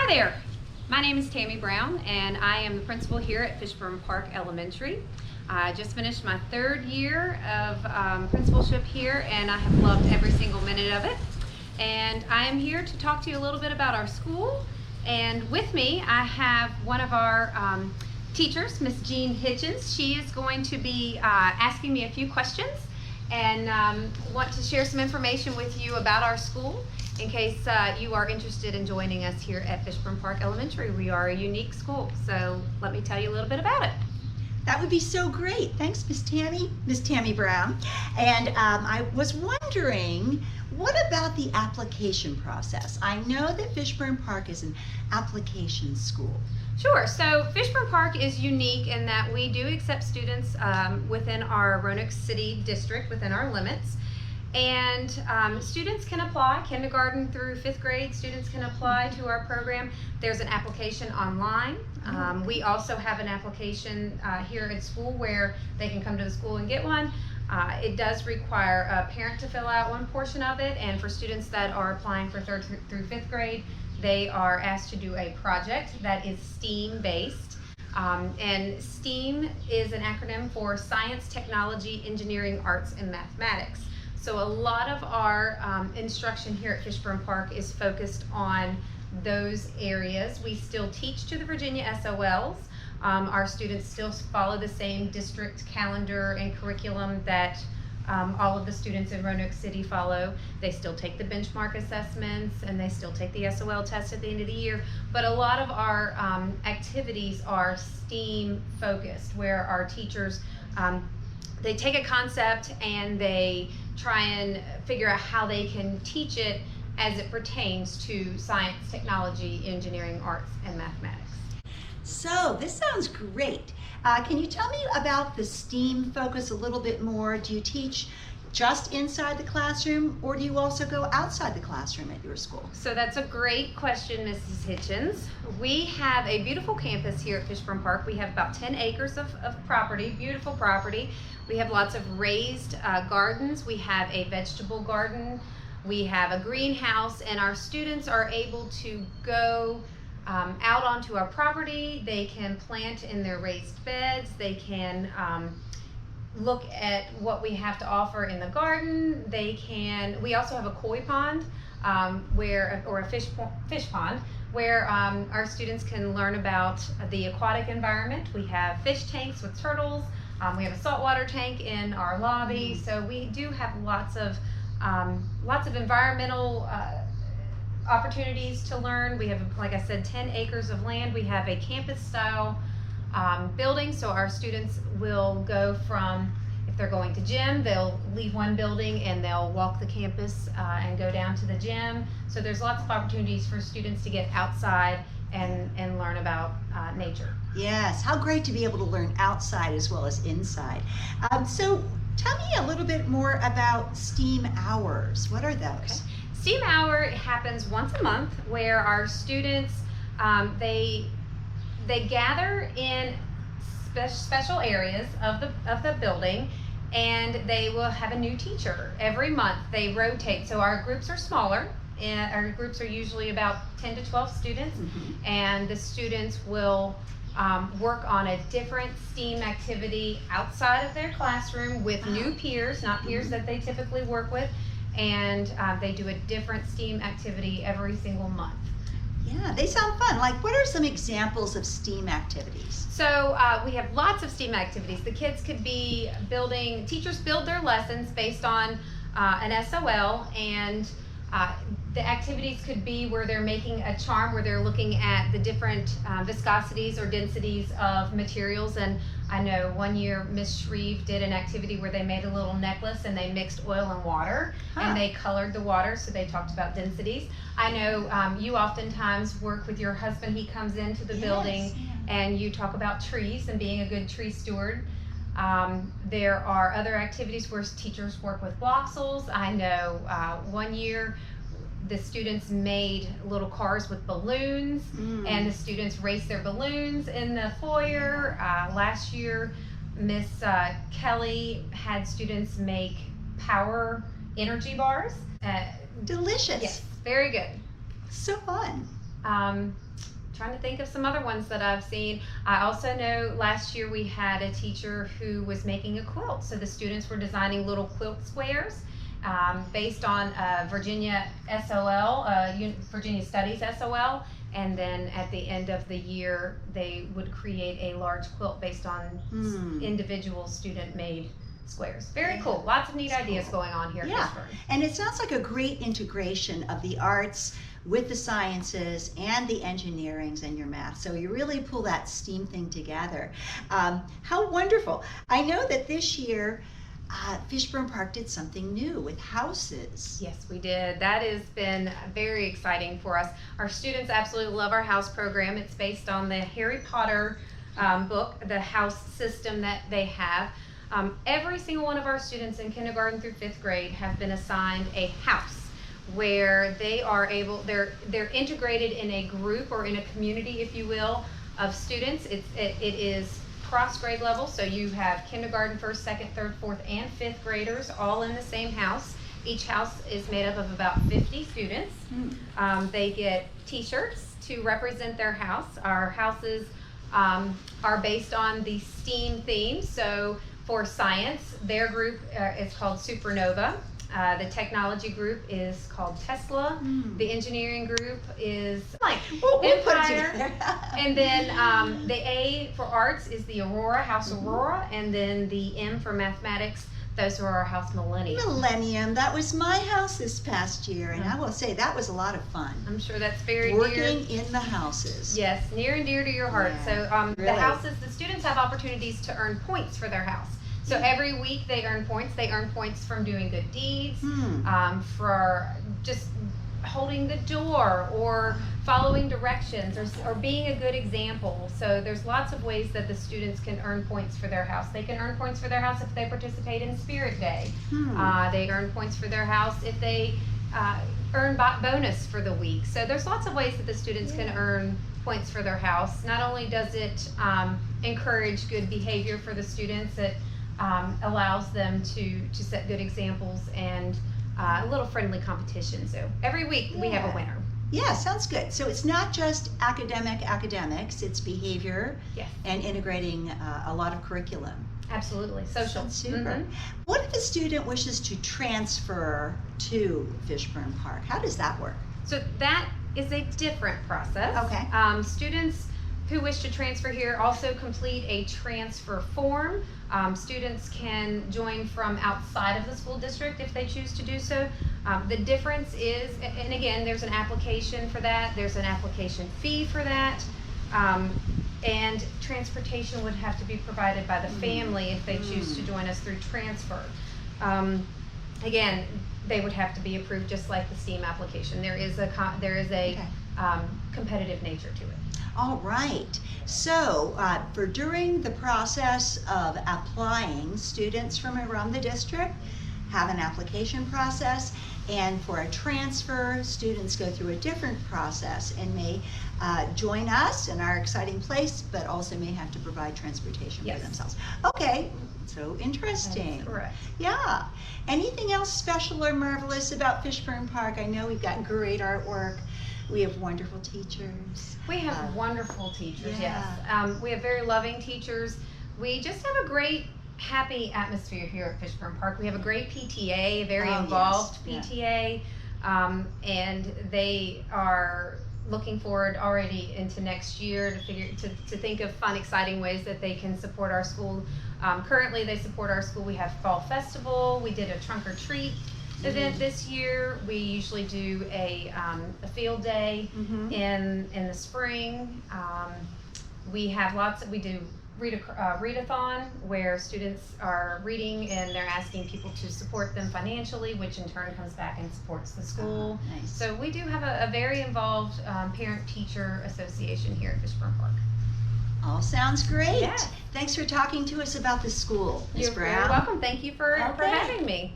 Hi there, my name is Tammy Brown and I am the principal here at Fishburn Park Elementary. I just finished my third year of principalship here and I have loved every single minute of it. And I am here to talk to you a little bit about our school. And with me I have one of our teachers, Miss Jean Hitchins. She is going to be asking me a few questions and want to share some information with you about our school in case you are interested in joining us here at Fishburn Park Elementary. We are a unique school, so let me tell you a little bit about it. That would be so great. Thanks, Miss Tammy Brown. And I was wondering, what about the application process? I know that Fishburn Park is an application school. Sure, so Fishburn Park is unique in that we do accept students within our Roanoke City district, within our limits. And students can apply, kindergarten through 5th grade, students can apply to our program. There's an application online. We also have an application here at school where they can come to the school and get one. It does require a parent to fill out one portion of it, and for students that are applying for 3rd through 5th grade, they are asked to do a project that is STEAM based. And STEAM is an acronym for Science, Technology, Engineering, Arts, and Mathematics. So a lot of our instruction here at Fishburn Park is focused on those areas. We still teach to the Virginia SOLs. Our students still follow the same district calendar and curriculum that all of the students in Roanoke City follow. They still take the benchmark assessments and they still take the SOL test at the end of the year. But a lot of our activities are STEAM focused, where our teachers they take a concept and they try and figure out how they can teach it as it pertains to science, technology, engineering, arts, and mathematics. So this sounds great. Can you tell me about the STEAM focus a little bit more? Do you teach just inside the classroom, or do you also go outside the classroom at your school? So that's a great question, Mrs. Hitchins. We have a beautiful campus here at Fishburn Park. We have about 10 acres of property, beautiful property. We have lots of raised gardens. We have a vegetable garden. We have a greenhouse, and our students are able to go out onto our property. They can plant in their raised beds. They can look at what we have to offer in the garden. We also have a koi pond or a fish pond where our students can learn about the aquatic environment. We have fish tanks with turtles. We have a saltwater tank in our lobby. So we do have lots of environmental opportunities to learn. We have, like I said, 10 acres of land. We have a campus style building, so our students will go from, if they're going to gym, they'll leave one building and they'll walk the campus and go down to the gym. So there's lots of opportunities for students to get outside and learn about nature. Yes, how great to be able to learn outside as well as inside. So tell me a little bit more about STEAM hours. What are those? Okay. STEAM hour happens once a month where our students, they gather in special areas of the building, and they will have a new teacher every month. They rotate, so our groups are smaller, and our groups are usually about 10 to 12 students, and the students will work on a different STEAM activity outside of their classroom with new peers, not peers that they typically work with, and they do a different STEAM activity every single month. Yeah, they sound fun. Like, what are some examples of STEAM activities? So we have lots of STEAM activities. The kids could be teachers build their lessons based on an SOL, and the activities could be where they're making a charm, where they're looking at the different viscosities or densities of materials. And I know one year Miss Shreve did an activity where they made a little necklace and they mixed oil and water, and they colored the water, so they talked about densities. I know you oftentimes work with your husband. He comes into the building and you talk about trees and being a good tree steward. There are other activities where teachers work with Bloxels. I know one year the students made little cars with balloons, and the students raced their balloons in the foyer. Last year, Miss Kelly had students make power energy bars. Delicious. Yes, very good. So fun. trying to think of some other ones that I've seen. I also know last year we had a teacher who was making a quilt. So the students were designing little quilt squares based on Virginia SOL, Virginia Studies SOL. And then at the end of the year, they would create a large quilt based on individual student-made squares. Very cool. Lots of neat ideas going on here at Fishburn. And it sounds like a great integration of the arts with the sciences and the engineerings and your math. So you really pull that STEAM thing together. How wonderful. I know that this year Fishburn Park did something new with houses. Yes, we did. That has been very exciting for us. Our students absolutely love our house program. It's based on the Harry Potter book, the house system that they have. Every single one of our students in kindergarten through 5th grade have been assigned a house where they are able, they're integrated in a group or in a community, if you will, of students. It is cross grade level, so you have kindergarten, 1st, 2nd, 3rd, 4th, and 5th graders all in the same house. Each house is made up of about 50 students. They get t-shirts to represent their house. Our houses are based on the STEAM theme. So for science, their group is called Supernova. The technology group is called Tesla. The engineering group is like Empire. And then the A for arts is the Aurora, House Aurora. And then the M for mathematics, those are our House Millennium. Millennium, that was my house this past year, and I will say that was a lot of fun. I'm sure that's very working in the houses. Yes, near and dear to your heart. Yeah, So really. the houses, the students have opportunities to earn points for their house. So every week they earn points. They earn points from doing good deeds, for just holding the door or following directions or being a good example. So there's lots of ways that the students can earn points for their house. They can earn points for their house if they participate in Spirit Day. They earn points for their house if they earn bonus for the week. So there's lots of ways that the students can earn points for their house. Not only does it encourage good behavior for the students, it allows them to set good examples and a little friendly competition. So every week we have a winner. Yeah, sounds good. So it's not just academics, it's behavior and integrating a lot of curriculum. Absolutely, social. That's super. What if a student wishes to transfer to Fishburn Park? How does that work? So that is a different process. Okay. Students who wish to transfer here also complete a transfer form. Students can join from outside of the school district if they choose to do so. The difference is, and again, there's an application for that, there's an application fee for that, and transportation would have to be provided by the family if they choose to join us through transfer. Again, they would have to be approved just like the STEAM application. There is a competitive nature to it. All right. So for during the process of applying, students from around the district have an application process, and for a transfer, students go through a different process and may join us in our exciting place, but also may have to provide transportation for themselves. Okay, so interesting. That's correct. Yeah. Anything else special or marvelous about Fishburn Park? I know we've got great artwork. We have wonderful teachers. We have wonderful teachers, yes. We have very loving teachers. We just have a great, happy atmosphere here at Fishburn Park. We have a great PTA, a very involved PTA, and they are looking forward already into next year to think of fun, exciting ways that they can support our school. Currently, they support our school. We have Fall Festival. We did a trunk or treat event this year. We usually do a field day in the spring. We have we do readathon, where students are reading and they're asking people to support them financially, which in turn comes back and supports the school. Nice. So we do have a very involved parent-teacher association here at Fishburn Park. All sounds great. Yeah. Thanks for talking to us about the school, Ms. Brown. You're welcome. Thank you for having me.